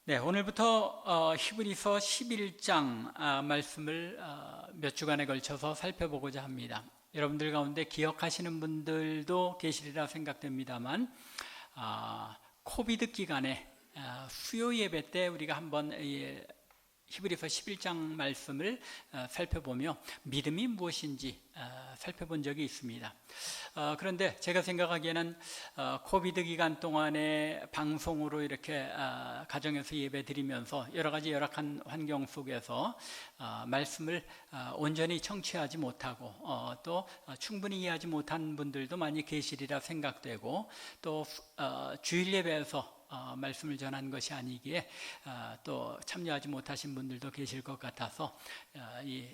네, 오늘부터 히브리서 11장 말씀을 몇 주간에 걸쳐서 살펴보고자 합니다. 여러분들 가운데 기억하시는 분들도 계시리라 생각됩니다만 코비드 기간에 수요 예배 때 우리가 한번 히브리서 11장 말씀을 살펴보며 믿음이 무엇인지 살펴본 적이 있습니다. 그런데 제가 생각하기에는 코비드 기간 동안에 방송으로 이렇게 가정에서 예배 드리면서 여러 가지 열악한 환경 속에서 말씀을 온전히 청취하지 못하고 또 충분히 이해하지 못한 분들도 많이 계시리라 생각되고 또 주일 예배에서 말씀을 전한 것이 아니기에 또 참여하지 못하신 분들도 계실 것 같아서 이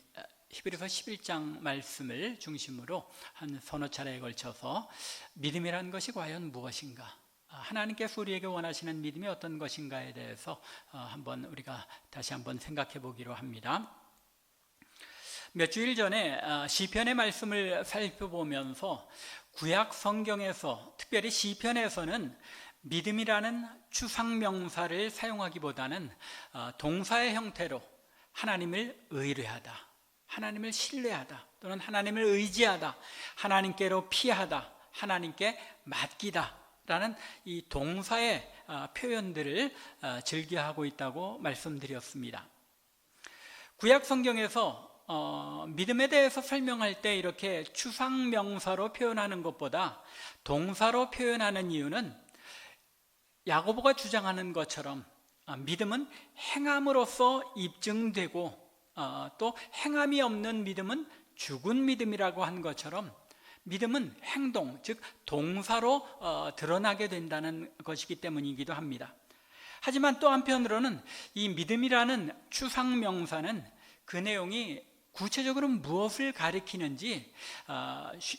히브리서 11장 말씀을 중심으로 한 서너 차례에 걸쳐서 믿음이라는 것이 과연 무엇인가, 하나님께서 우리에게 원하시는 믿음이 어떤 것인가에 대해서 한번 우리가 다시 한번 생각해 보기로 합니다. 몇 주일 전에 시편의 말씀을 살펴보면서 구약 성경에서 특별히 시편에서는 믿음이라는 추상명사를 사용하기보다는 동사의 형태로 하나님을 의뢰하다, 하나님을 신뢰하다, 또는 하나님을 의지하다, 하나님께로 피하다, 하나님께 맡기다 라는 이 동사의 표현들을 즐겨하고 있다고 말씀드렸습니다. 구약 성경에서 믿음에 대해서 설명할 때 이렇게 추상명사로 표현하는 것보다 동사로 표현하는 이유는 야고보가 주장하는 것처럼 믿음은 행함으로써 입증되고 또 행함이 없는 믿음은 죽은 믿음이라고 한 것처럼 믿음은 행동, 즉 동사로 드러나게 된다는 것이기 때문이기도 합니다. 하지만 또 한편으로는 이 믿음이라는 추상명사는 그 내용이 구체적으로 무엇을 가리키는지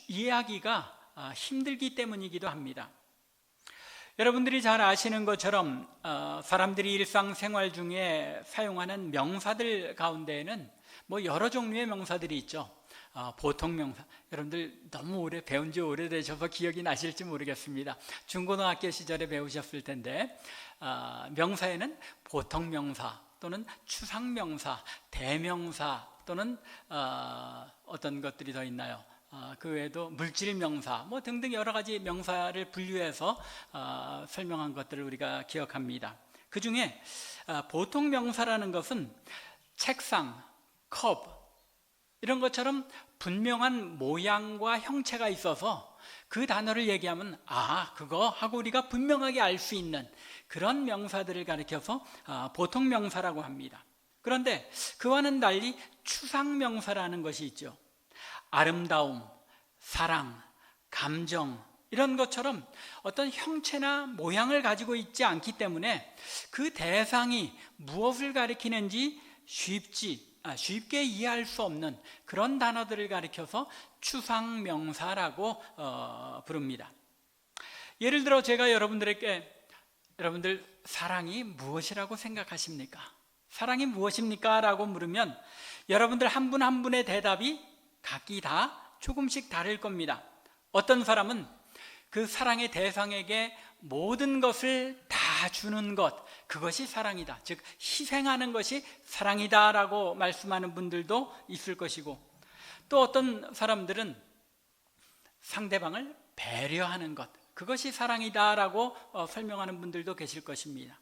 이해하기가 힘들기 때문이기도 합니다. 여러분들이 잘 아시는 것처럼 사람들이 일상생활 중에 사용하는 명사들 가운데에는 여러 종류의 명사들이 있죠. 보통 명사, 여러분들 너무 오래 배운 지 오래되셔서 기억이 나실지 모르겠습니다. 중고등학교 시절에 배우셨을 텐데 명사에는 보통 명사 또는 추상명사, 대명사 또는 어떤 것들이 더 있나요? 그 외에도 물질명사 등등 여러 가지 명사를 분류해서 설명한 것들을 우리가 기억합니다. 그 중에 보통 명사라는 것은 책상, 컵 이런 것처럼 분명한 모양과 형체가 있어서 그 단어를 얘기하면 그거 하고 우리가 분명하게 알 수 있는 그런 명사들을 가리켜서 보통 명사라고 합니다. 그런데 그와는 달리 추상명사라는 것이 있죠. 아름다움, 사랑, 감정 이런 것처럼 어떤 형체나 모양을 가지고 있지 않기 때문에 그 대상이 무엇을 가리키는지 쉽게 이해할 수 없는 그런 단어들을 가리켜서 추상명사라고 부릅니다. 예를 들어 제가 여러분들 사랑이 무엇이라고 생각하십니까? 사랑이 무엇입니까? 라고 물으면 여러분들 한 분 한 분의 대답이 각기 다 조금씩 다를 겁니다. 어떤 사람은 그 사랑의 대상에게 모든 것을 다 주는 것, 그것이 사랑이다, 즉 희생하는 것이 사랑이다 라고 말씀하는 분들도 있을 것이고, 또 어떤 사람들은 상대방을 배려하는 것, 그것이 사랑이다 라고 설명하는 분들도 계실 것입니다.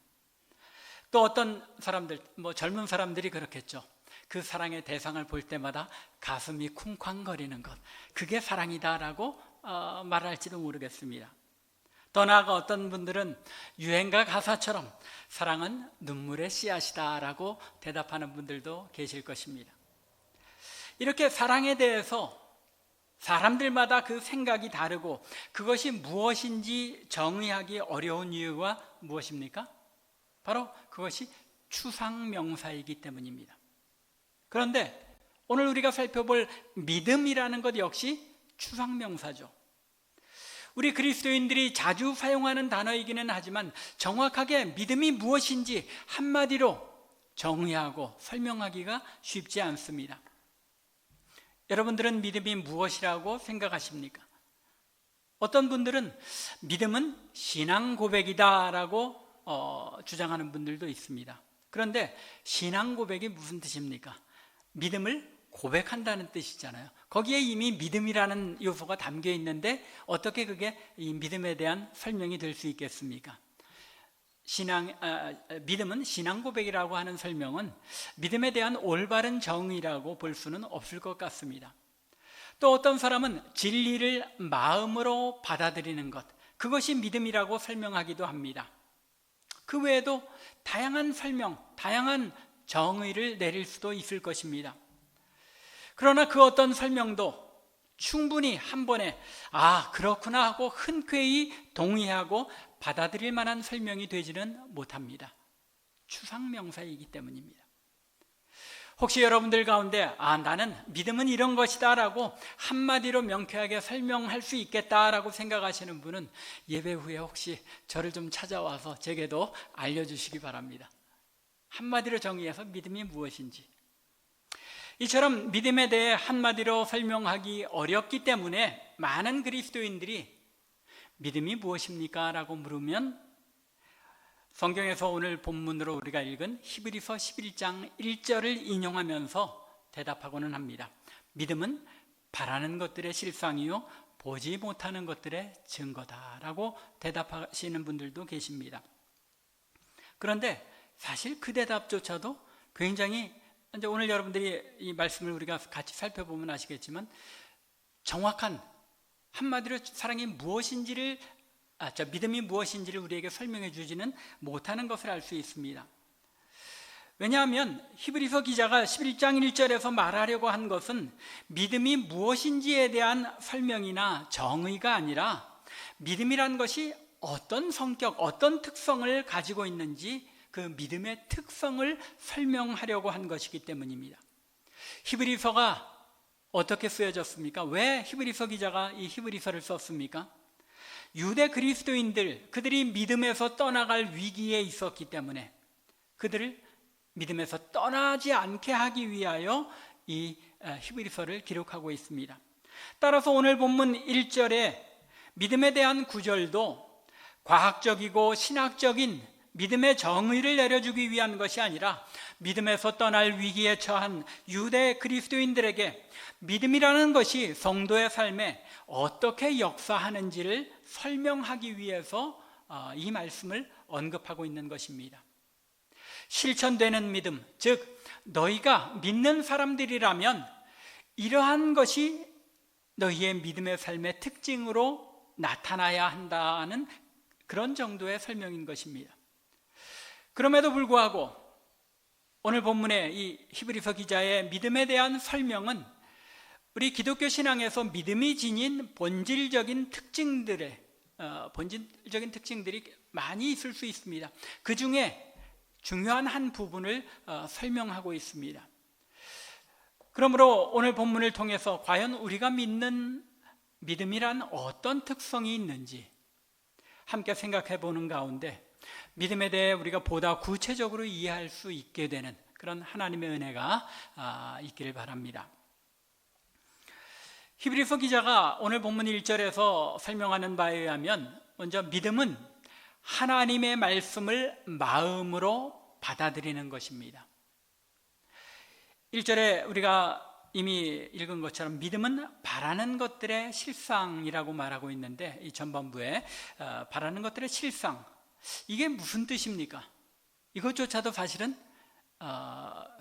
또 어떤 사람들, 젊은 사람들이 그렇겠죠. 그 사랑의 대상을 볼 때마다 가슴이 쿵쾅거리는 것, 그게 사랑이다라고 말할지도 모르겠습니다. 더 나아가 어떤 분들은 유행가 가사처럼 사랑은 눈물의 씨앗이다라고 대답하는 분들도 계실 것입니다. 이렇게 사랑에 대해서 사람들마다 그 생각이 다르고 그것이 무엇인지 정의하기 어려운 이유가 무엇입니까? 바로 그것이 추상명사이기 때문입니다. 그런데 오늘 우리가 살펴볼 믿음이라는 것 역시 추상명사죠. 우리 그리스도인들이 자주 사용하는 단어이기는 하지만 정확하게 믿음이 무엇인지 한마디로 정의하고 설명하기가 쉽지 않습니다. 여러분들은 믿음이 무엇이라고 생각하십니까? 어떤 분들은 믿음은 신앙 고백이다라고 주장하는 분들도 있습니다. 그런데 신앙 고백이 무슨 뜻입니까? 믿음을 고백한다는 뜻이잖아요. 거기에 이미 믿음이라는 요소가 담겨 있는데 어떻게 그게 이 믿음에 대한 설명이 될 수 있겠습니까? 믿음은 신앙 고백이라고 하는 설명은 믿음에 대한 올바른 정의라고 볼 수는 없을 것 같습니다. 또 어떤 사람은 진리를 마음으로 받아들이는 것, 그것이 믿음이라고 설명하기도 합니다. 그 외에도 다양한 설명, 다양한 정의를 내릴 수도 있을 것입니다. 그러나 그 어떤 설명도 충분히 한 번에 그렇구나 하고 흔쾌히 동의하고 받아들일 만한 설명이 되지는 못합니다. 추상명사이기 때문입니다. 혹시 여러분들 가운데 나는 믿음은 이런 것이다 라고 한마디로 명쾌하게 설명할 수 있겠다라고 생각하시는 분은 예배 후에 혹시 저를 좀 찾아와서 제게도 알려주시기 바랍니다. 한마디로 정의해서 믿음이 무엇인지. 이처럼 믿음에 대해 한마디로 설명하기 어렵기 때문에 많은 그리스도인들이 믿음이 무엇입니까? 라고 물으면 성경에서 오늘 본문으로 우리가 읽은 히브리서 11장 1절을 인용하면서 대답하고는 합니다. 믿음은 바라는 것들의 실상이요 보지 못하는 것들의 증거다라고 대답하시는 분들도 계십니다. 그런데 사실 그 대답조차도 굉장히 이제 오늘 여러분들이 이 말씀을 우리가 같이 살펴보면 아시겠지만 정확한 한마디로 사랑이 무엇인지를 믿음이 무엇인지를 우리에게 설명해 주지는 못하는 것을 알 수 있습니다. 왜냐하면 히브리서 기자가 11장 1절에서 말하려고 한 것은 믿음이 무엇인지에 대한 설명이나 정의가 아니라 믿음이란 것이 어떤 성격, 어떤 특성을 가지고 있는지 그 믿음의 특성을 설명하려고 한 것이기 때문입니다. 히브리서가 어떻게 쓰여졌습니까? 왜 히브리서 기자가 이 히브리서를 썼습니까? 유대 그리스도인들, 그들이 믿음에서 떠나갈 위기에 있었기 때문에 그들을 믿음에서 떠나지 않게 하기 위하여 이 히브리서를 기록하고 있습니다. 따라서 오늘 본문 1절에 믿음에 대한 구절도 과학적이고 신학적인 믿음의 정의를 내려주기 위한 것이 아니라 믿음에서 떠날 위기에 처한 유대 그리스도인들에게 믿음이라는 것이 성도의 삶에 어떻게 역사하는지를 설명하기 위해서 이 말씀을 언급하고 있는 것입니다. 실천되는 믿음, 즉 너희가 믿는 사람들이라면 이러한 것이 너희의 믿음의 삶의 특징으로 나타나야 한다는 그런 정도의 설명인 것입니다. 그럼에도 불구하고 오늘 본문의 이 히브리서 기자의 믿음에 대한 설명은 우리 기독교 신앙에서 믿음이 지닌 본질적인 특징들이 많이 있을 수 있습니다. 그 중에 중요한 한 부분을 설명하고 있습니다. 그러므로 오늘 본문을 통해서 과연 우리가 믿는 믿음이란 어떤 특성이 있는지 함께 생각해 보는 가운데 믿음에 대해 우리가 보다 구체적으로 이해할 수 있게 되는 그런 하나님의 은혜가 있기를 바랍니다. 히브리서 기자가 오늘 본문 1절에서 설명하는 바에 의하면 먼저 믿음은 하나님의 말씀을 마음으로 받아들이는 것입니다. 1절에 우리가 이미 읽은 것처럼 믿음은 바라는 것들의 실상이라고 말하고 있는데 이 전반부에 바라는 것들의 실상, 이게 무슨 뜻입니까? 이것조차도 사실은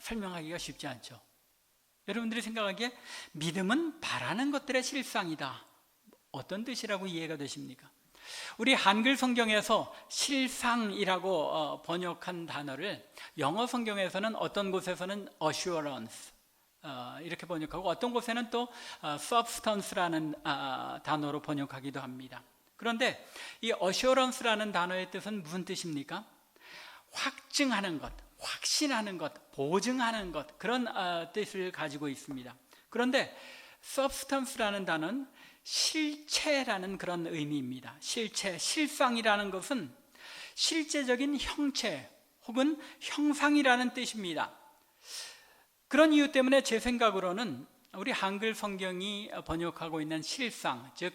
설명하기가 쉽지 않죠. 여러분들이 생각하기에 믿음은 바라는 것들의 실상이다, 어떤 뜻이라고 이해가 되십니까? 우리 한글 성경에서 실상이라고 번역한 단어를 영어 성경에서는 어떤 곳에서는 assurance 이렇게 번역하고 어떤 곳에는 또 substance라는 단어로 번역하기도 합니다. 그런데 이 assurance라는 단어의 뜻은 무슨 뜻입니까? 확증하는 것, 확신하는 것, 보증하는 것, 그런 뜻을 가지고 있습니다. 그런데 substance라는 단어는 실체라는 그런 의미입니다. 실체, 실상이라는 것은 실제적인 형체 혹은 형상이라는 뜻입니다. 그런 이유 때문에 제 생각으로는 우리 한글 성경이 번역하고 있는 실상, 즉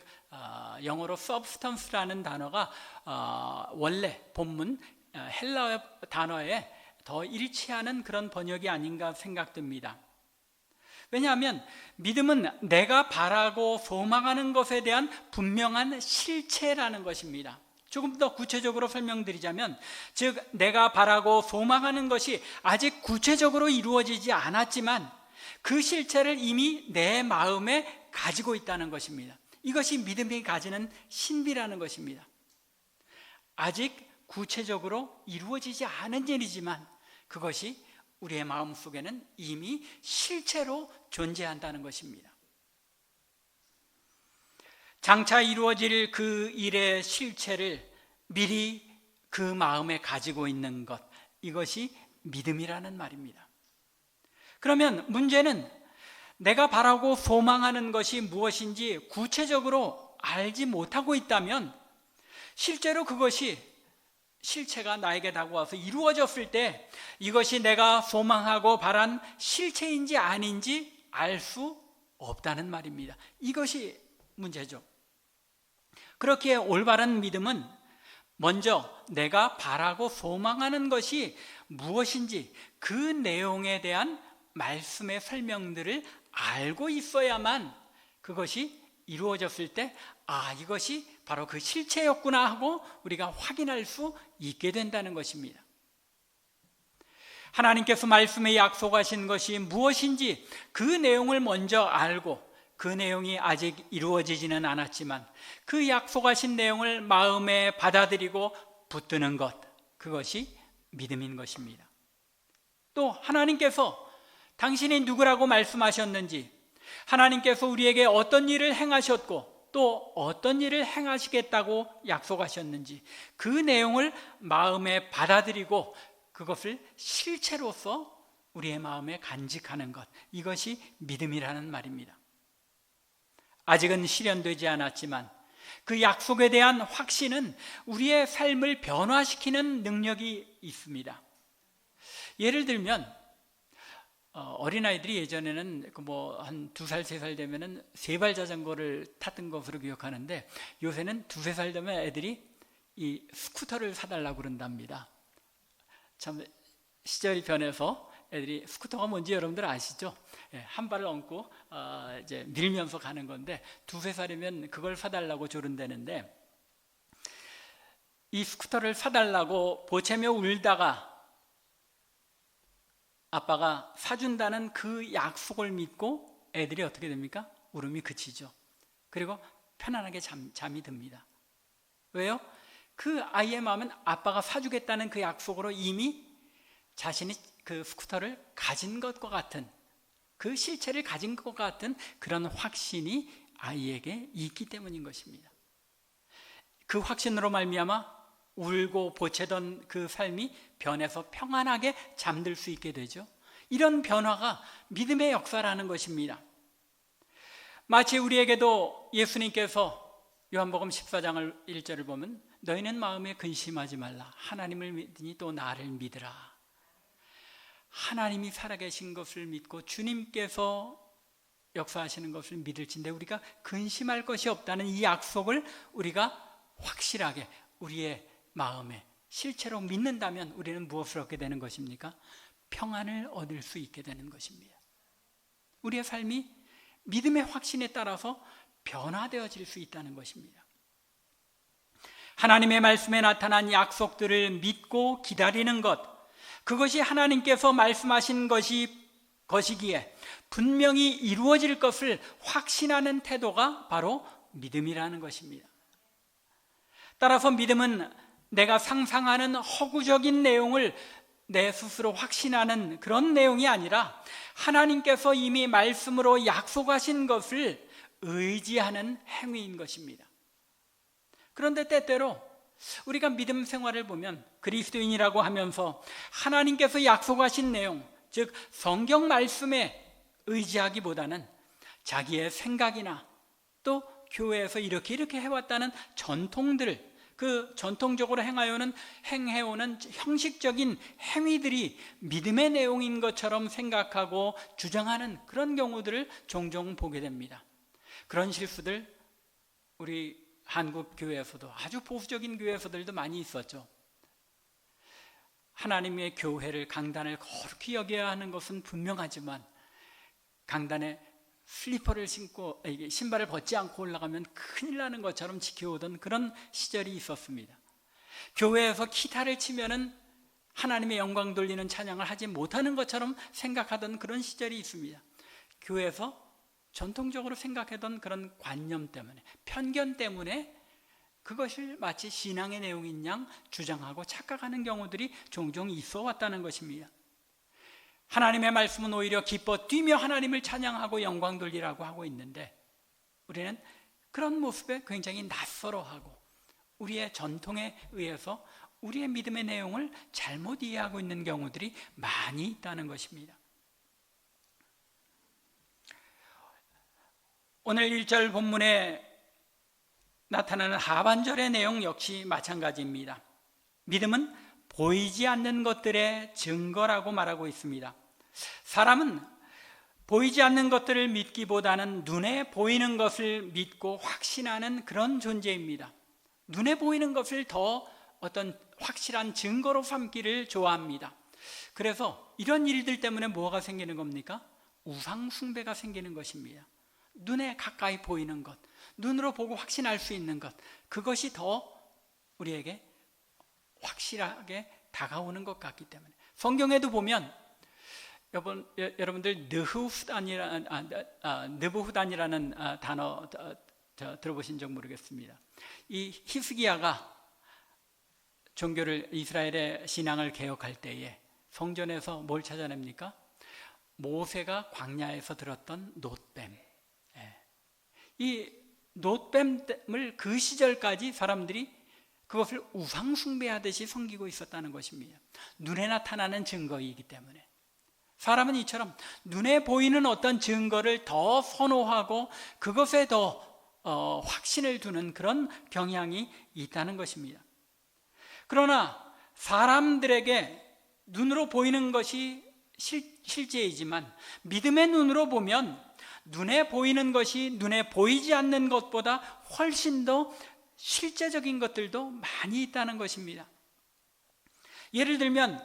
영어로 substance라는 단어가 원래 본문 헬라어 단어에 더 일치하는 그런 번역이 아닌가 생각됩니다. 왜냐하면 믿음은 내가 바라고 소망하는 것에 대한 분명한 실체라는 것입니다. 조금 더 구체적으로 설명드리자면, 즉 내가 바라고 소망하는 것이 아직 구체적으로 이루어지지 않았지만 그 실체를 이미 내 마음에 가지고 있다는 것입니다. 이것이 믿음이 가지는 신비라는 것입니다. 아직 구체적으로 이루어지지 않은 일이지만 그것이 우리의 마음속에는 이미 실체로 존재한다는 것입니다. 장차 이루어질 그 일의 실체를 미리 그 마음에 가지고 있는 것, 이것이 믿음이라는 말입니다. 그러면 문제는 내가 바라고 소망하는 것이 무엇인지 구체적으로 알지 못하고 있다면 실제로 그것이 실체가 나에게 다가와서 이루어졌을 때 이것이 내가 소망하고 바란 실체인지 아닌지 알 수 없다는 말입니다. 이것이 문제죠. 그렇기에 올바른 믿음은 먼저 내가 바라고 소망하는 것이 무엇인지 그 내용에 대한 말씀의 설명들을 알고 있어야만 그것이 이루어졌을 때 이것이 바로 그 실체였구나 하고 우리가 확인할 수 있게 된다는 것입니다. 하나님께서 말씀에 약속하신 것이 무엇인지 그 내용을 먼저 알고 그 내용이 아직 이루어지지는 않았지만 그 약속하신 내용을 마음에 받아들이고 붙드는 것, 그것이 믿음인 것입니다. 또 하나님께서 당신이 누구라고 말씀하셨는지, 하나님께서 우리에게 어떤 일을 행하셨고 또 어떤 일을 행하시겠다고 약속하셨는지 그 내용을 마음에 받아들이고 그것을 실체로서 우리의 마음에 간직하는 것, 이것이 믿음이라는 말입니다. 아직은 실현되지 않았지만 그 약속에 대한 확신은 우리의 삶을 변화시키는 능력이 있습니다. 예를 들면 어린아이들이 예전에는 한 2살, 3살 되면은 세발 자전거를 탔던 것으로 기억하는데 요새는 2, 3살 되면 애들이 이 스쿠터를 사달라고 그런답니다. 참 시절이 변해서 애들이 스쿠터가 뭔지 여러분들 아시죠? 한 발을 얹고 이제 밀면서 가는 건데 2, 3살이면 그걸 사달라고 조른다는데 이 스쿠터를 사달라고 보채며 울다가 아빠가 사준다는 그 약속을 믿고 애들이 어떻게 됩니까? 울음이 그치죠. 그리고 편안하게 잠이 듭니다. 왜요? 그 아이의 마음은 아빠가 사주겠다는 그 약속으로 이미 자신이 그 스쿠터를 가진 것과 같은, 그 실체를 가진 것 같은 그런 확신이 아이에게 있기 때문인 것입니다. 그 확신으로 말미암아 울고 보채던 그 삶이 변해서 평안하게 잠들 수 있게 되죠. 이런 변화가 믿음의 역사라는 것입니다. 마치 우리에게도 예수님께서 요한복음 14장 1절을 보면 너희는 마음에 근심하지 말라. 하나님을 믿으니 또 나를 믿으라. 하나님이 살아계신 것을 믿고 주님께서 역사하시는 것을 믿을진데 우리가 근심할 것이 없다는 이 약속을 우리가 확실하게 우리의 마음에 실체로 믿는다면 우리는 무엇을 얻게 되는 것입니까? 평안을 얻을 수 있게 되는 것입니다. 우리의 삶이 믿음의 확신에 따라서 변화되어질 수 있다는 것입니다. 하나님의 말씀에 나타난 약속들을 믿고 기다리는 것, 그것이 하나님께서 말씀하신 것이기에 분명히 이루어질 것을 확신하는 태도가 바로 믿음이라는 것입니다. 따라서 믿음은 내가 상상하는 허구적인 내용을 내 스스로 확신하는 그런 내용이 아니라 하나님께서 이미 말씀으로 약속하신 것을 의지하는 행위인 것입니다. 그런데 때때로 우리가 믿음 생활을 보면 그리스도인이라고 하면서 하나님께서 약속하신 내용, 즉 성경 말씀에 의지하기보다는 자기의 생각이나 또 교회에서 이렇게 해왔다는 전통들을, 그 전통적으로 행해오는 형식적인 행위들이 믿음의 내용인 것처럼 생각하고 주장하는 그런 경우들을 종종 보게 됩니다. 그런 실수들 우리 한국 교회에서도, 아주 보수적인 교회에서들도 많이 있었죠. 하나님의 교회를, 강단을 거룩히 여겨야 하는 것은 분명하지만 강단에 슬리퍼를 신고 신발을 벗지 않고 올라가면 큰일 나는 것처럼 지켜오던 그런 시절이 있었습니다. 교회에서 기타를 치면은 하나님의 영광 돌리는 찬양을 하지 못하는 것처럼 생각하던 그런 시절이 있습니다. 교회에서 전통적으로 생각하던 그런 관념 때문에, 편견 때문에 그것을 마치 신앙의 내용인 양 주장하고 착각하는 경우들이 종종 있어 왔다는 것입니다. 하나님의 말씀은 오히려 기뻐 뛰며 하나님을 찬양하고 영광 돌리라고 하고 있는데, 우리는 그런 모습에 굉장히 낯설어하고 우리의 전통에 의해서 우리의 믿음의 내용을 잘못 이해하고 있는 경우들이 많이 있다는 것입니다. 오늘 1절 본문에 나타나는 하반절의 내용 역시 마찬가지입니다. 믿음은 보이지 않는 것들의 증거라고 말하고 있습니다. 사람은 보이지 않는 것들을 믿기보다는 눈에 보이는 것을 믿고 확신하는 그런 존재입니다. 눈에 보이는 것을 더 어떤 확실한 증거로 삼기를 좋아합니다. 그래서 이런 일들 때문에 뭐가 생기는 겁니까? 우상 숭배가 생기는 것입니다. 눈에 가까이 보이는 것, 눈으로 보고 확신할 수 있는 것, 그것이 더 우리에게 확실하게 다가오는 것 같기 때문에, 성경에도 보면 여러분들 느부후단이라는 단어 들어보신 적 모르겠습니다. 이 히스기야가 종교를, 이스라엘의 신앙을 개혁할 때에 성전에서 뭘 찾아냅니까? 모세가 광야에서 들었던 놋뱀. 이 놋뱀을 그 시절까지 사람들이 그것을 우상 숭배하듯이 섬기고 있었다는 것입니다. 눈에 나타나는 증거이기 때문에 사람은 이처럼 눈에 보이는 어떤 증거를 더 선호하고 그것에 더 확신을 두는 그런 경향이 있다는 것입니다. 그러나 사람들에게 눈으로 보이는 것이 실제이지만 믿음의 눈으로 보면 눈에 보이는 것이 눈에 보이지 않는 것보다 훨씬 더 실제적인 것들도 많이 있다는 것입니다. 예를 들면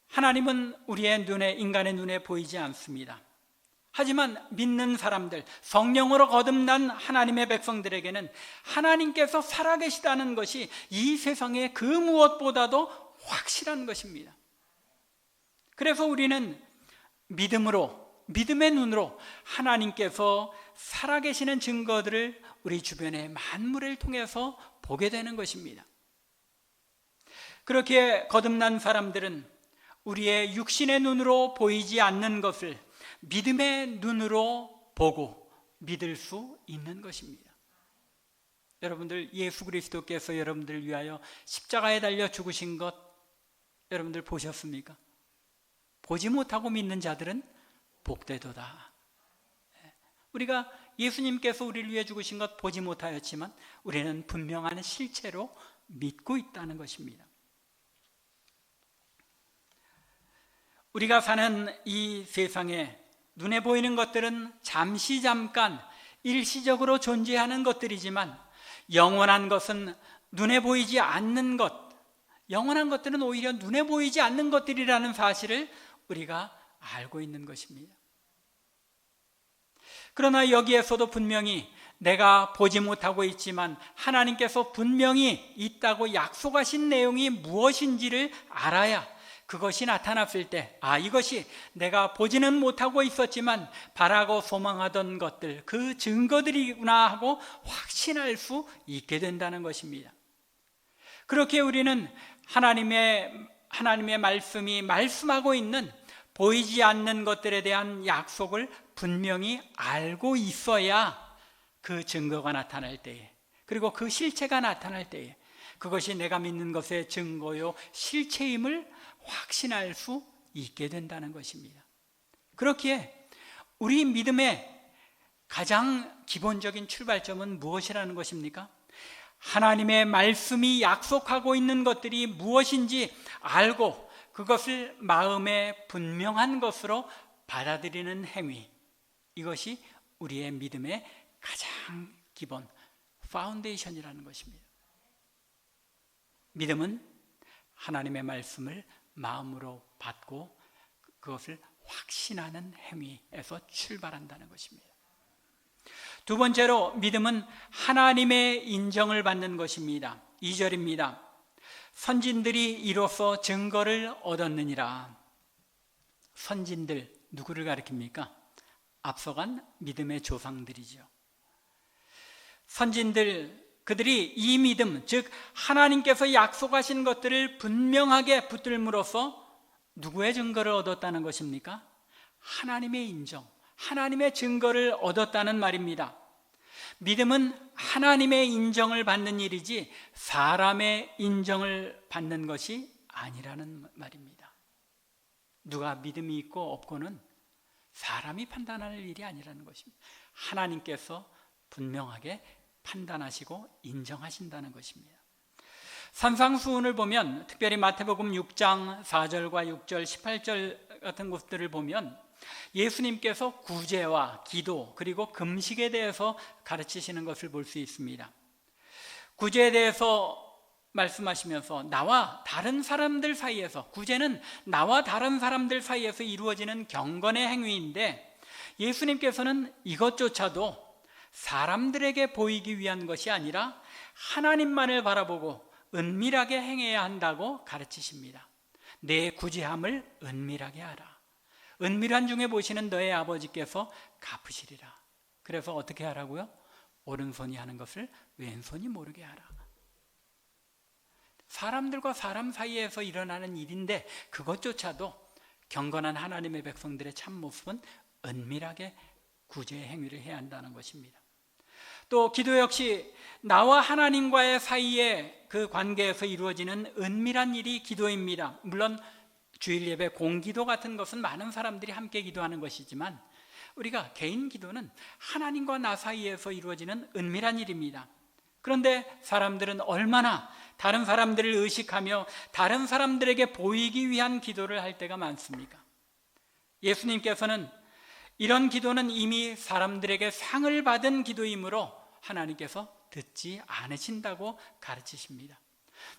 하나님은 우리의 눈에, 인간의 눈에 보이지 않습니다. 하지만 믿는 사람들, 성령으로 거듭난 하나님의 백성들에게는 하나님께서 살아계시다는 것이 이 세상의 그 무엇보다도 확실한 것입니다. 그래서 우리는 믿음의 눈으로 하나님께서 살아계시는 증거들을 우리 주변의 만물을 통해서 보게 되는 것입니다. 그렇게 거듭난 사람들은 우리의 육신의 눈으로 보이지 않는 것을 믿음의 눈으로 보고 믿을 수 있는 것입니다. 여러분들, 예수 그리스도께서 여러분들을 위하여 십자가에 달려 죽으신 것 여러분들 보셨습니까? 보지 못하고 믿는 자들은 복되도다. 우리가 예수님께서 우리를 위해 죽으신 것 보지 못하였지만 우리는 분명한 실체로 믿고 있다는 것입니다. 우리가 사는 이 세상에 눈에 보이는 것들은 잠깐 일시적으로 존재하는 것들이지만 영원한 것은 눈에 보이지 않는 것, 영원한 것들은 오히려 눈에 보이지 않는 것들이라는 사실을 우리가 알고 있는 것입니다. 그러나 여기에서도 분명히 내가 보지 못하고 있지만 하나님께서 분명히 있다고 약속하신 내용이 무엇인지를 알아야 그것이 나타났을 때, 이것이 내가 보지는 못하고 있었지만 바라고 소망하던 것들, 그 증거들이구나 하고 확신할 수 있게 된다는 것입니다. 그렇게 우리는 하나님의 말씀이 말씀하고 있는 보이지 않는 것들에 대한 약속을 분명히 알고 있어야 그 증거가 나타날 때에, 그리고 그 실체가 나타날 때에 그것이 내가 믿는 것의 증거요 실체임을 확신할 수 있게 된다는 것입니다. 그렇기에 우리 믿음의 가장 기본적인 출발점은 무엇이라는 것입니까? 하나님의 말씀이 약속하고 있는 것들이 무엇인지 알고 그것을 마음에 분명한 것으로 받아들이는 행위, 이것이 우리의 믿음의 가장 기본 파운데이션이라는 것입니다. 믿음은 하나님의 말씀을 마음으로 받고 그것을 확신하는 행위에서 출발한다는 것입니다. 두 번째로 믿음은 하나님의 인정을 받는 것입니다. 2절입니다. 선진들이 이로써 증거를 얻었느니라. 선진들 누구를 가리킵니까? 앞서간 믿음의 조상들이죠. 선진들, 그들이 이 믿음, 즉 하나님께서 약속하신 것들을 분명하게 붙들므로써 누구의 증거를 얻었다는 것입니까? 하나님의 인정, 하나님의 증거를 얻었다는 말입니다. 믿음은 하나님의 인정을 받는 일이지 사람의 인정을 받는 것이 아니라는 말입니다. 누가 믿음이 있고 없고는 사람이 판단할 일이 아니라는 것입니다. 하나님께서 분명하게 판단하시고 인정하신다는 것입니다. 산상수훈을 보면, 특별히 마태복음 6장 4절과 6절, 18절 같은 곳들을 보면 예수님께서 구제와 기도 그리고 금식에 대해서 가르치시는 것을 볼 수 있습니다. 구제에 대해서 말씀하시면서 나와 다른 사람들 사이에서, 구제는 나와 다른 사람들 사이에서 이루어지는 경건의 행위인데 예수님께서는 이것조차도 사람들에게 보이기 위한 것이 아니라 하나님만을 바라보고 은밀하게 행해야 한다고 가르치십니다. 내 구제함을 은밀하게 하라. 은밀한 중에 보시는 너의 아버지께서 갚으시리라. 그래서 어떻게 하라고요? 오른손이 하는 것을 왼손이 모르게 하라. 사람들과 사람 사이에서 일어나는 일인데 그것조차도 경건한 하나님의 백성들의 참모습은 은밀하게 구제의 행위를 해야 한다는 것입니다. 또 기도 역시 나와 하나님과의 사이에 그 관계에서 이루어지는 은밀한 일이 기도입니다. 물론 주일 예배 공기도 같은 것은 많은 사람들이 함께 기도하는 것이지만 우리가 개인 기도는 하나님과 나 사이에서 이루어지는 은밀한 일입니다. 그런데 사람들은 얼마나 다른 사람들을 의식하며 다른 사람들에게 보이기 위한 기도를 할 때가 많습니까? 예수님께서는 이런 기도는 이미 사람들에게 상을 받은 기도이므로 하나님께서 듣지 않으신다고 가르치십니다.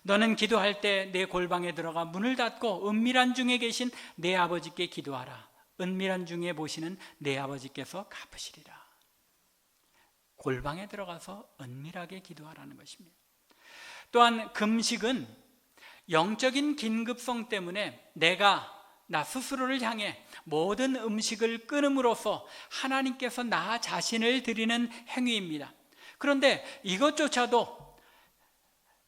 너는 기도할 때 내 골방에 들어가 문을 닫고 은밀한 중에 계신 내 아버지께 기도하라. 은밀한 중에 보시는 내 아버지께서 갚으시리라. 골방에 들어가서 은밀하게 기도하라는 것입니다. 또한 금식은 영적인 긴급성 때문에 내가 나 스스로를 향해 모든 음식을 끊음으로써 하나님께서 나 자신을 드리는 행위입니다. 그런데 이것조차도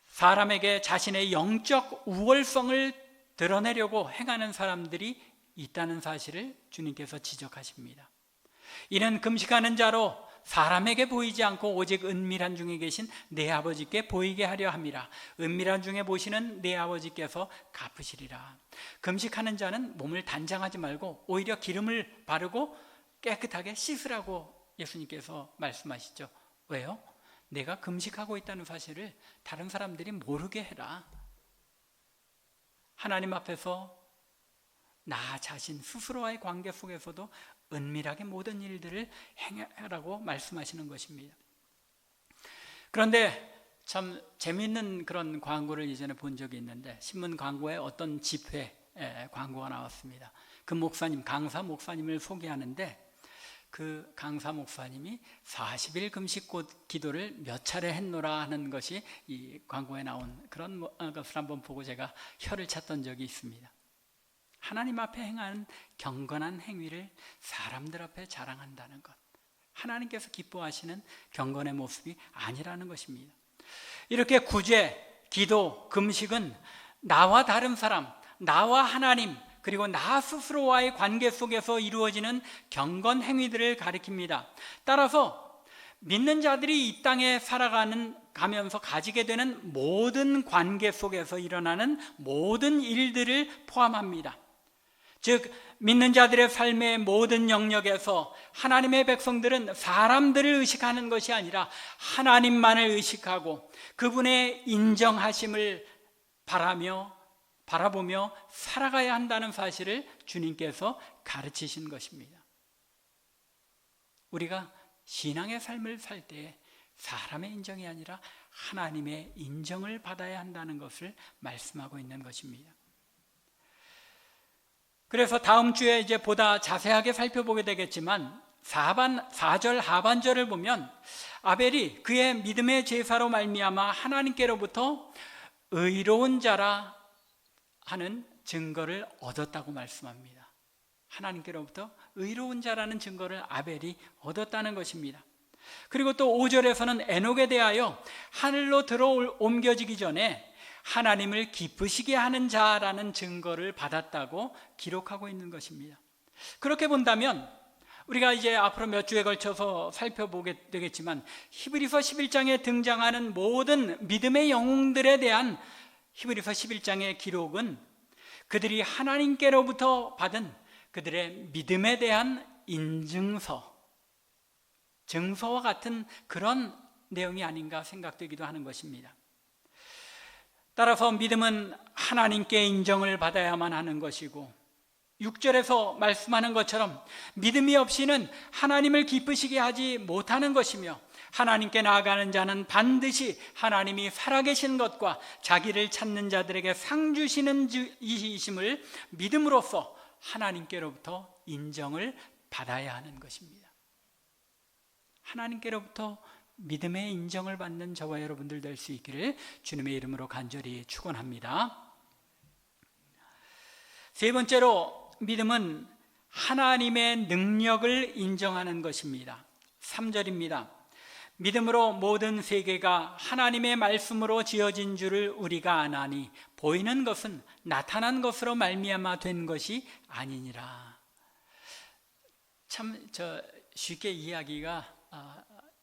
사람에게 자신의 영적 우월성을 드러내려고 행하는 사람들이 있다는 사실을 주님께서 지적하십니다. 이는 금식하는 자로 사람에게 보이지 않고 오직 은밀한 중에 계신 내 아버지께 보이게 하려 함이라. 은밀한 중에 보시는 내 아버지께서 갚으시리라. 금식하는 자는 몸을 단장하지 말고 오히려 기름을 바르고 깨끗하게 씻으라고 예수님께서 말씀하시죠. 왜요? 내가 금식하고 있다는 사실을 다른 사람들이 모르게 해라. 하나님 앞에서 나 자신 스스로와의 관계 속에서도 은밀하게 모든 일들을 행하라고 말씀하시는 것입니다. 그런데 참 재미있는 그런 광고를 이전에 본 적이 있는데, 신문 광고에 어떤 집회 광고가 나왔습니다. 그 목사님, 강사 목사님을 소개하는데 그 강사 목사님이 40일 금식 기도를 몇 차례 했노라 하는 것이 이 광고에 나온 그런 것을 한번 보고 제가 혀를 찼던 적이 있습니다. 하나님 앞에 행한 경건한 행위를 사람들 앞에 자랑한다는 것, 하나님께서 기뻐하시는 경건의 모습이 아니라는 것입니다. 이렇게 구제, 기도, 금식은 나와 다른 사람, 나와 하나님, 그리고 나 스스로와의 관계 속에서 이루어지는 경건 행위들을 가리킵니다. 따라서 믿는 자들이 이 땅에 살아가면서 가지게 되는 모든 관계 속에서 일어나는 모든 일들을 포함합니다. 즉 믿는 자들의 삶의 모든 영역에서 하나님의 백성들은 사람들을 의식하는 것이 아니라 하나님만을 의식하고 그분의 인정하심을 바라보며 살아가야 한다는 사실을 주님께서 가르치신 것입니다. 우리가 신앙의 삶을 살 때 사람의 인정이 아니라 하나님의 인정을 받아야 한다는 것을 말씀하고 있는 것입니다. 그래서 다음 주에 이제 보다 자세하게 살펴보게 되겠지만 4절 하반절을 보면 아벨이 그의 믿음의 제사로 말미암아 하나님께로부터 의로운 자라 하는 증거를 얻었다고 말씀합니다. 하나님께로부터 의로운 자라는 증거를 아벨이 얻었다는 것입니다. 그리고 또 5절에서는 에녹에 대하여 하늘로 옮겨지기 전에 하나님을 기쁘시게 하는 자라는 증거를 받았다고 기록하고 있는 것입니다. 그렇게 본다면 우리가 이제 앞으로 몇 주에 걸쳐서 살펴보게 되겠지만 히브리서 11장에 등장하는 모든 믿음의 영웅들에 대한 히브리서 11장의 기록은 그들이 하나님께로부터 받은 그들의 믿음에 대한 인증서, 증서와 같은 그런 내용이 아닌가 생각되기도 하는 것입니다. 따라서 믿음은 하나님께 인정을 받아야만 하는 것이고 6절에서 말씀하는 것처럼 믿음이 없이는 하나님을 기쁘시게 하지 못하는 것이며 하나님께 나아가는 자는 반드시 하나님이 살아계신 것과 자기를 찾는 자들에게 상 주시는 이심을 믿음으로써 하나님께로부터 인정을 받아야 하는 것입니다. 하나님께로부터 믿음의 인정을 받는 저와 여러분들 될 수 있기를 주님의 이름으로 간절히 축원합니다. 세 번째로 믿음은 하나님의 능력을 인정하는 것입니다. 3절입니다. 믿음으로 모든 세계가 하나님의 말씀으로 지어진 줄을 우리가 아나니 보이는 것은 나타난 것으로 말미암아 된 것이 아니니라. 참 쉽게 이해하기가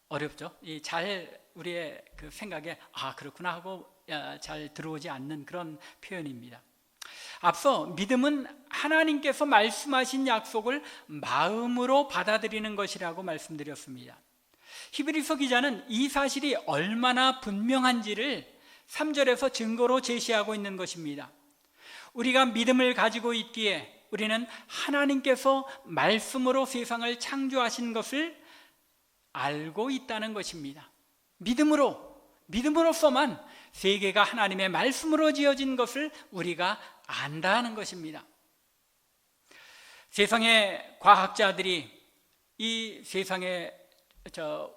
어렵죠. 잘 우리의 그 생각에 그렇구나 하고 잘 들어오지 않는 그런 표현입니다. 앞서 믿음은 하나님께서 말씀하신 약속을 마음으로 받아들이는 것이라고 말씀드렸습니다. 히브리서 기자는 이 사실이 얼마나 분명한지를 3절에서 증거로 제시하고 있는 것입니다. 우리가 믿음을 가지고 있기에 우리는 하나님께서 말씀으로 세상을 창조하신 것을 알고 있다는 것입니다. 믿음으로서만 세계가 하나님의 말씀으로 지어진 것을 우리가 안다는 것입니다. 세상의 과학자들이 이 세상의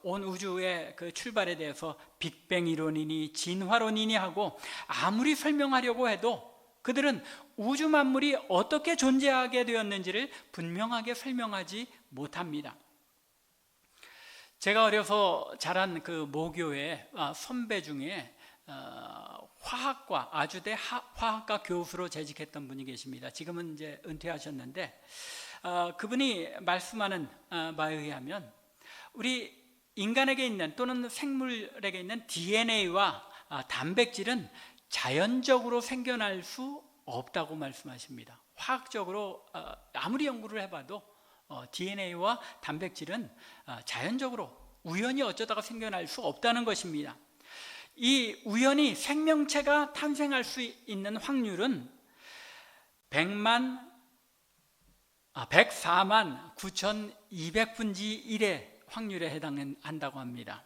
온 우주의 그 출발에 대해서 빅뱅 이론이니 진화론이니 하고 아무리 설명하려고 해도 그들은 우주 만물이 어떻게 존재하게 되었는지를 분명하게 설명하지 못합니다. 제가 어려서 자란 그 모교의 선배 중에 화학과 아주대 화학과 교수로 재직했던 분이 계십니다. 지금은 이제 은퇴하셨는데 그분이 말씀하는 바에 의하면 우리 인간에게 있는 또는 생물에게 있는 DNA와 단백질은 자연적으로 생겨날 수 없다고 말씀하십니다. 화학적으로 아무리 연구를 해봐도 DNA와 단백질은 자연적으로 우연히 어쩌다가 생겨날 수 없다는 것입니다. 이 우연히 생명체가 탄생할 수 있는 확률은 104만 9,200분지 1의 확률에 해당한다고 합니다.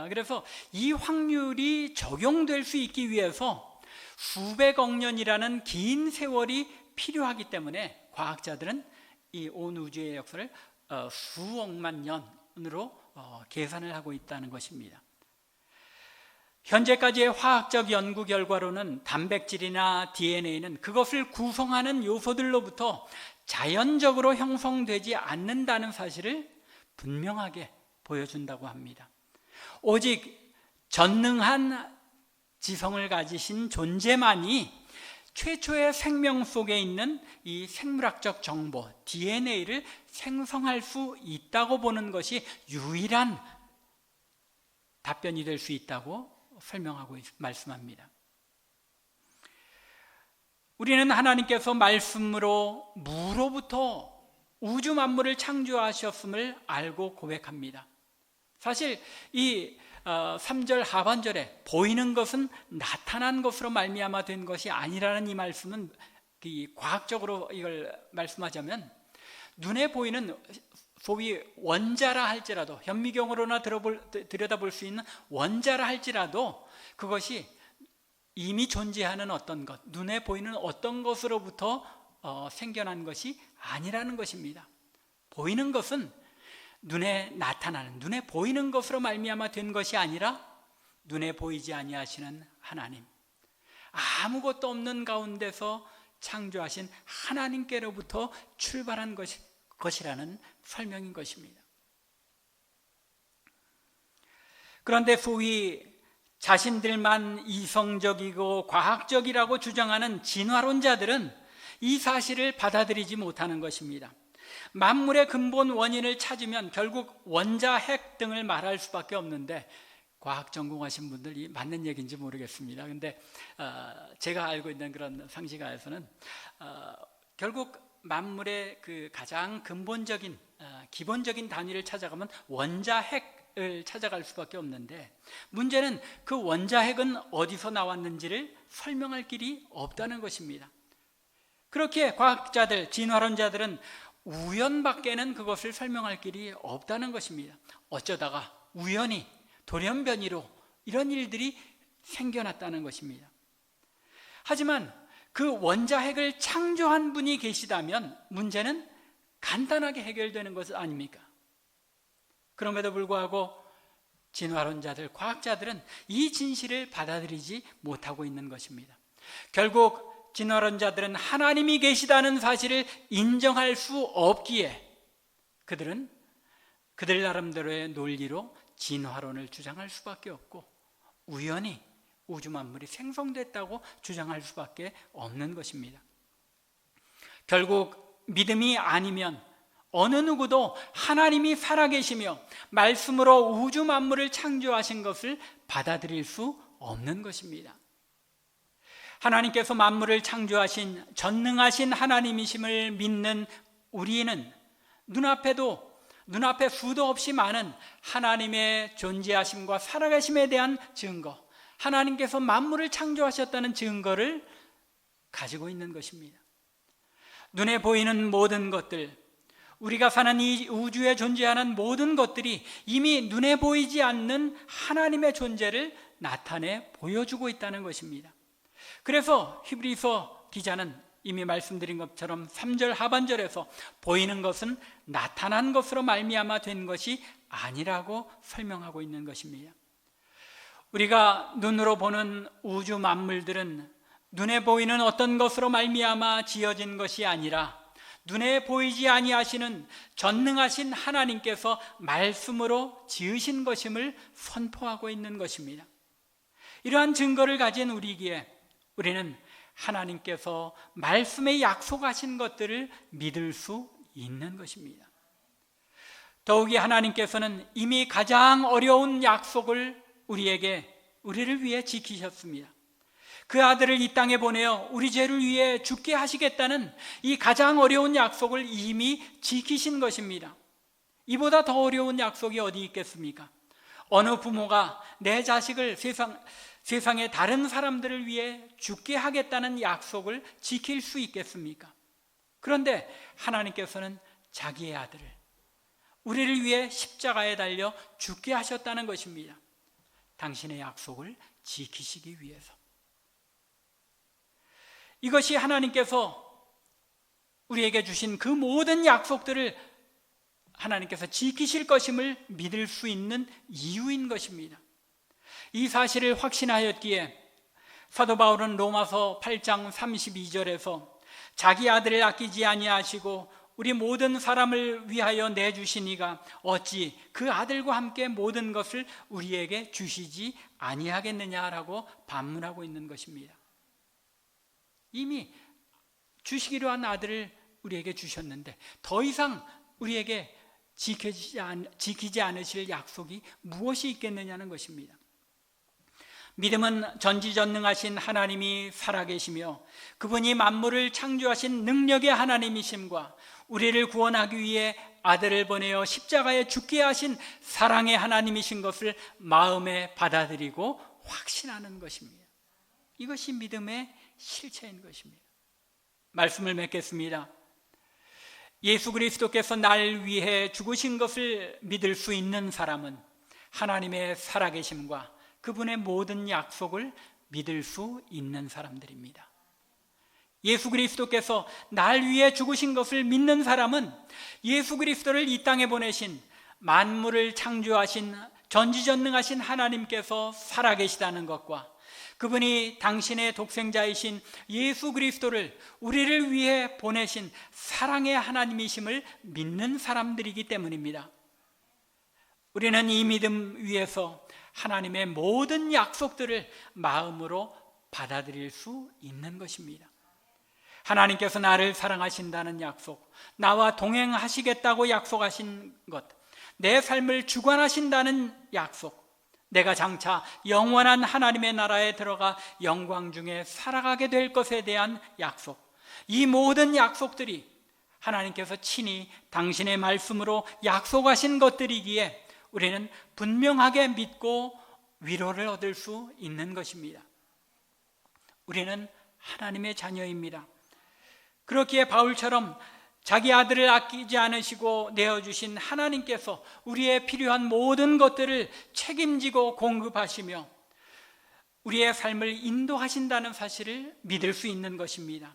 그래서 이 확률이 적용될 수 있기 위해서 수백억 년이라는 긴 세월이 필요하기 때문에 과학자들은 이 온 우주의 역사를 수억만 년으로 계산을 하고 있다는 것입니다. 현재까지의 화학적 연구 결과로는 단백질이나 DNA는 그것을 구성하는 요소들로부터 자연적으로 형성되지 않는다는 사실을 분명하게 보여준다고 합니다. 오직 전능한 지성을 가지신 존재만이 최초의 생명 속에 있는 이 생물학적 정보 DNA를 생성할 수 있다고 보는 것이 유일한 답변이 될 수 있다고 설명하고 말씀합니다. 우리는 하나님께서 말씀으로 무로부터 우주 만물을 창조하셨음을 알고 고백합니다. 사실 이 3절 하반절에 보이는 것은 나타난 것으로 말미암아 된 것이 아니라는 이 말씀은 과학적으로 이걸 말씀하자면 눈에 보이는 소위 원자라 할지라도 현미경으로나 들여다볼 수 있는 원자라 할지라도 그것이 이미 존재하는 어떤 것, 눈에 보이는 어떤 것으로부터 생겨난 것이 아니라는 것입니다. 보이는 것은 눈에 나타나는, 눈에 보이는 것으로 말미암아 된 것이 아니라 눈에 보이지 아니하시는 하나님, 아무것도 없는 가운데서 창조하신 하나님께로부터 출발한 것이라는 설명인 것입니다. 그런데 소위 자신들만 이성적이고 과학적이라고 주장하는 진화론자들은 이 사실을 받아들이지 못하는 것입니다. 만물의 근본 원인을 찾으면 결국 원자핵 등을 말할 수밖에 없는데, 과학 전공하신 분들이 맞는 얘기인지 모르겠습니다. 근데 제가 알고 있는 그런 상식하에서는 결국 만물의 그 가장 근본적인 기본적인 단위를 찾아가면 원자핵을 찾아갈 수밖에 없는데, 문제는 그 원자핵은 어디서 나왔는지를 설명할 길이 없다는 것입니다. 그렇게 과학자들, 진화론자들은 우연밖에는 그것을 설명할 길이 없다는 것입니다. 어쩌다가 우연히, 돌연변이로 이런 일들이 생겨났다는 것입니다. 하지만 그 원자핵을 창조한 분이 계시다면 문제는 간단하게 해결되는 것 아닙니까? 그럼에도 불구하고 진화론자들, 과학자들은 이 진실을 받아들이지 못하고 있는 것입니다. 결국 진화론자들은 하나님이 계시다는 사실을 인정할 수 없기에 그들은 그들 나름대로의 논리로 진화론을 주장할 수밖에 없고, 우연히 우주 만물이 생성됐다고 주장할 수밖에 없는 것입니다. 결국 믿음이 아니면 어느 누구도 하나님이 살아계시며 말씀으로 우주 만물을 창조하신 것을 받아들일 수 없는 것입니다. 하나님께서 만물을 창조하신 전능하신 하나님이심을 믿는 우리는 눈앞에 수도 없이 많은 하나님의 존재하심과 살아계심에 대한 증거, 하나님께서 만물을 창조하셨다는 증거를 가지고 있는 것입니다. 눈에 보이는 모든 것들, 우리가 사는 이 우주에 존재하는 모든 것들이 이미 눈에 보이지 않는 하나님의 존재를 나타내 보여주고 있다는 것입니다. 그래서 히브리서 기자는 이미 말씀드린 것처럼 3절 하반절에서 보이는 것은 나타난 것으로 말미암아 된 것이 아니라고 설명하고 있는 것입니다. 우리가 눈으로 보는 우주 만물들은 눈에 보이는 어떤 것으로 말미암아 지어진 것이 아니라 눈에 보이지 아니하시는 전능하신 하나님께서 말씀으로 지으신 것임을 선포하고 있는 것입니다. 이러한 증거를 가진 우리기에 우리는 하나님께서 말씀에 약속하신 것들을 믿을 수 있는 것입니다. 더욱이 하나님께서는 이미 가장 어려운 약속을 우리를 위해 지키셨습니다. 그 아들을 이 땅에 보내어 우리 죄를 위해 죽게 하시겠다는 이 가장 어려운 약속을 이미 지키신 것입니다. 이보다 더 어려운 약속이 어디 있겠습니까? 어느 부모가 내 자식을 세상의 다른 사람들을 위해 죽게 하겠다는 약속을 지킬 수 있겠습니까? 그런데 하나님께서는 자기의 아들을 우리를 위해 십자가에 달려 죽게 하셨다는 것입니다. 당신의 약속을 지키시기 위해서. 이것이 하나님께서 우리에게 주신 그 모든 약속들을 하나님께서 지키실 것임을 믿을 수 있는 이유인 것입니다. 이 사실을 확신하였기에 사도 바울은 로마서 8장 32절에서 자기 아들을 아끼지 아니하시고 우리 모든 사람을 위하여 내주시니가 어찌 그 아들과 함께 모든 것을 우리에게 주시지 아니하겠느냐라고 반문하고 있는 것입니다. 이미 주시기로 한 아들을 우리에게 주셨는데 더 이상 우리에게 지키지 않으실 약속이 무엇이 있겠느냐는 것입니다. 믿음은 전지전능하신 하나님이 살아계시며 그분이 만물을 창조하신 능력의 하나님이심과 우리를 구원하기 위해 아들을 보내어 십자가에 죽게 하신 사랑의 하나님이신 것을 마음에 받아들이고 확신하는 것입니다. 이것이 믿음의 실체인 것입니다. 말씀을 맺겠습니다. 예수 그리스도께서 날 위해 죽으신 것을 믿을 수 있는 사람은 하나님의 살아계심과 그분의 모든 약속을 믿을 수 있는 사람들입니다. 예수 그리스도께서 날 위해 죽으신 것을 믿는 사람은 예수 그리스도를 이 땅에 보내신 만물을 창조하신 전지전능하신 하나님께서 살아계시다는 것과 그분이 당신의 독생자이신 예수 그리스도를 우리를 위해 보내신 사랑의 하나님이심을 믿는 사람들이기 때문입니다. 우리는 이 믿음 위에서 하나님의 모든 약속들을 마음으로 받아들일 수 있는 것입니다. 하나님께서 나를 사랑하신다는 약속, 나와 동행하시겠다고 약속하신 것, 내 삶을 주관하신다는 약속, 내가 장차 영원한 하나님의 나라에 들어가 영광 중에 살아가게 될 것에 대한 약속, 이 모든 약속들이 하나님께서 친히 당신의 말씀으로 약속하신 것들이기에 우리는 분명하게 믿고 위로를 얻을 수 있는 것입니다. 우리는 하나님의 자녀입니다. 그렇기에 바울처럼 자기 아들을 아끼지 않으시고 내어주신 하나님께서 우리의 필요한 모든 것들을 책임지고 공급하시며 우리의 삶을 인도하신다는 사실을 믿을 수 있는 것입니다.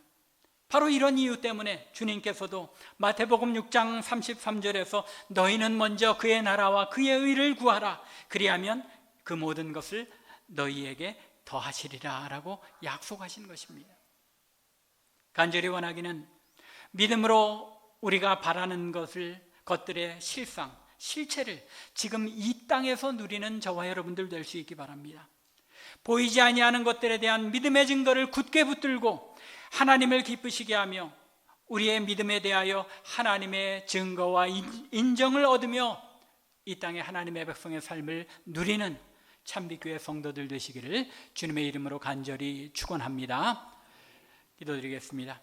바로 이런 이유 때문에 주님께서도 마태복음 6장 33절에서 너희는 먼저 그의 나라와 그의 의를 구하라, 그리하면 그 모든 것을 너희에게 더하시리라 라고 약속하신 것입니다. 간절히 원하기는 믿음으로 우리가 바라는 것들의 실상, 실체를 지금 이 땅에서 누리는 저와 여러분들 될 수 있기 바랍니다. 보이지 아니하는 것들에 대한 믿음의 증거를 굳게 붙들고 하나님을 기쁘시게 하며 우리의 믿음에 대하여 하나님의 증거와 인정을 얻으며 이 땅에 하나님의 백성의 삶을 누리는 참빛교회 성도들 되시기를 주님의 이름으로 간절히 축원합니다. 기도드리겠습니다.